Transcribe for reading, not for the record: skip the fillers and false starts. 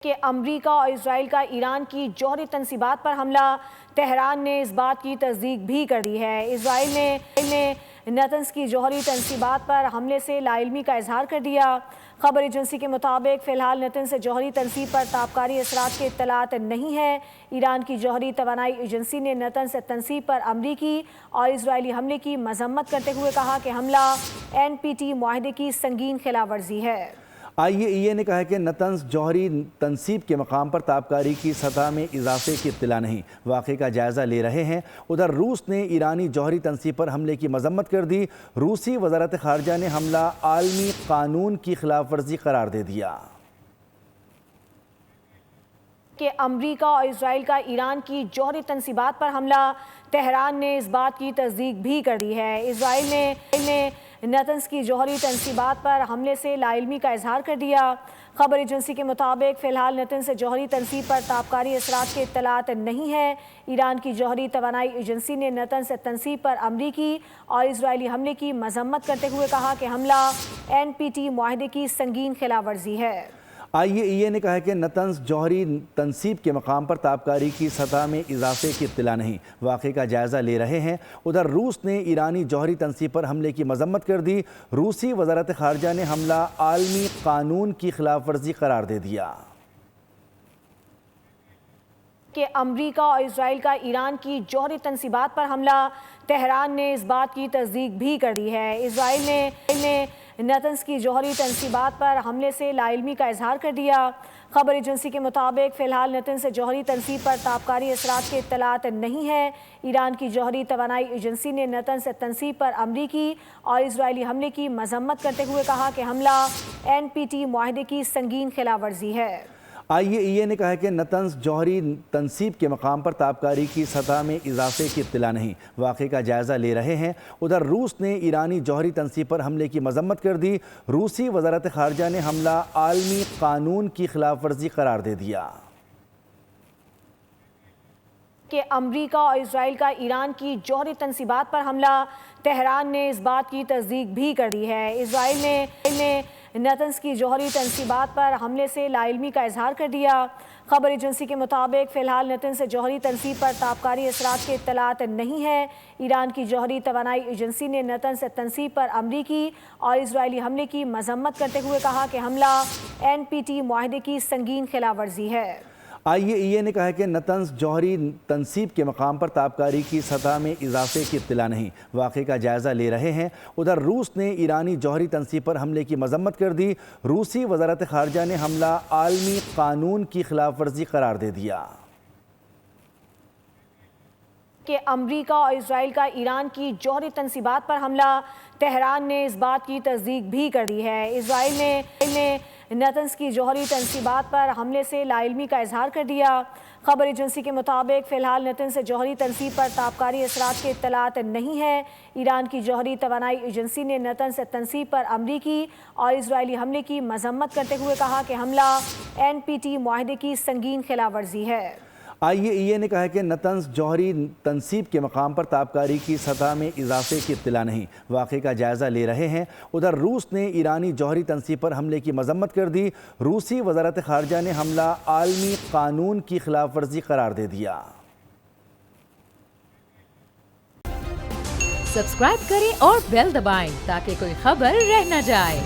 کہ امریکہ اور اسرائیل کا ایران کی جوہری تنصیبات پر حملہ، تہران نے اس بات کی تصدیق بھی کر دی ہے۔ اسرائیل نے نتنز کی جوہری تنصیبات پر حملے سے لا علمی کا اظہار کر دیا۔ خبر ایجنسی کے مطابق فی الحال نتنز سے جوہری تنصیب پر تابکاری اثرات کی اطلاعات نہیں ہے۔ ایران کی جوہری توانائی ایجنسی نے نتنز سے تنصیب پر امریکی اور اسرائیلی حملے کی مذمت کرتے ہوئے کہا کہ حملہ NPT معاہدے کی سنگین خلاف ورزی ہے۔ IAEA نے کہا کہ نتنز جوہری تنصیب کے مقام پر تابکاری کی سطح میں اضافے کی اطلاع نہیں، واقعے کا جائزہ لے رہے ہیں۔ ادھر روس نے ایرانی جوہری تنصیب پر حملے کی مذمت کر دی۔ روسی وزارت خارجہ نے حملہ عالمی قانون کی خلاف ورزی قرار دے دیا۔ کہ امریکہ اور اسرائیل کا ایران کی جوہری تنصیبات پر حملہ، تہران نے اس بات کی تصدیق بھی کر دی ہے۔ اسرائیل نے نتنز کی جوہری تنصیبات پر حملے سے لا علمی کا اظہار کر دیا۔ خبر ایجنسی کے مطابق فی الحال نتنز سے جوہری تنصیب پر تابکاری اثرات کی اطلاعات نہیں ہے۔ ایران کی جوہری توانائی ایجنسی نے نتنز سے تنصیب پر امریکی اور اسرائیلی حملے کی مذمت کرتے ہوئے کہا کہ حملہ NPT معاہدے کی سنگین خلاف ورزی ہے۔ IAEA نے کہا کہ نتنز جوہری تنصیب کے مقام پر تابکاری کی سطح میں اضافے کی اطلاع نہیں، واقعے کا جائزہ لے رہے ہیں۔ ادھر روس نے ایرانی جوہری تنصیب پر حملے کی مذمت کر دی۔ روسی وزارت خارجہ نے حملہ عالمی قانون کی خلاف ورزی قرار دے دیا۔ کہ امریکہ اور اسرائیل کا ایران کی جوہری تنصیبات پر حملہ، تہران نے اس بات کی تصدیق بھی کر دی ہے۔ اسرائیل نے نتنز کی جوہری تنصیبات پر حملے سے لا علمی کا اظہار کر دیا۔ خبر ایجنسی کے مطابق فی الحال نتنز سے جوہری تنصیب پر تابکاری اثرات کی اطلاعات نہیں ہے۔ ایران کی جوہری توانائی ایجنسی نے نتنز سے تنصیب پر امریکی اور اسرائیلی حملے کی مذمت کرتے ہوئے کہا کہ حملہ NPT معاہدے کی سنگین خلاف ورزی ہے۔ IAEA نے کہا کہ نتنز جوہری تنصیب کے مقام پر تابکاری کی سطح میں اضافے کی اطلاع نہیں، واقعے کا جائزہ لے رہے ہیں۔ ادھر روس نے ایرانی جوہری تنصیب پر حملے کی مذمت کر دی۔ روسی وزارت خارجہ نے حملہ عالمی قانون کی خلاف ورزی قرار دے دیا۔ کہ امریکہ اور اسرائیل کا ایران کی جوہری تنصیبات پر حملہ، تہران نے اس بات کی تصدیق بھی کر دی ہے۔ اسرائیل نے نتنز کی جوہری تنصیبات پر حملے سے لا علمی کا اظہار کر دیا۔ خبر ایجنسی کے مطابق فی الحال نتنز سے جوہری تنصیب پر تابکاری اثرات کی اطلاعات نہیں ہے۔ ایران کی جوہری توانائی ایجنسی نے نتنز سے تنصیب پر امریکی اور اسرائیلی حملے کی مذمت کرتے ہوئے کہا کہ حملہ NPT معاہدے کی سنگین خلاف ورزی ہے۔ IAEA نے کہا کہ نتنز جوہری تنصیب کے مقام پر تابکاری کی سطح میں اضافے کی اطلاع نہیں، واقعے کا جائزہ لے رہے ہیں۔ ادھر روس نے ایرانی جوہری تنصیب پر حملے کی مذمت کر دی۔ روسی وزارت خارجہ نے حملہ عالمی قانون کی خلاف ورزی قرار دے دیا۔ کہ امریکہ اور اسرائیل کا ایران کی جوہری تنصیبات پر حملہ، تہران نے اس بات کی تصدیق بھی کر دی ہے۔ اسرائیل نے نتنز کی جوہری تنصیبات پر حملے سے لا علمی کا اظہار کر دیا۔ خبر ایجنسی کے مطابق فی الحال نتنز سے جوہری تنصیب پر تابکاری اثرات کی اطلاعات نہیں ہے۔ ایران کی جوہری توانائی ایجنسی نے نتنز سے تنصیب پر امریکی اور اسرائیلی حملے کی مذمت کرتے ہوئے کہا کہ حملہ NPT معاہدے کی سنگین خلاف ورزی ہے۔ IAEA نے کہا کہ نتنز جوہری تنصیب کے مقام پر تابکاری کی سطح میں اضافے کی اطلاع نہیں، واقعے کا جائزہ لے رہے ہیں۔ ادھر روس نے ایرانی جوہری تنصیب پر حملے کی مذمت کر دی۔ روسی وزارت خارجہ نے حملہ عالمی قانون کی خلاف ورزی قرار دے دیا۔ سبسکرائب کریں اور بیل دبائیں تاکہ کوئی خبر رہ نہ جائے۔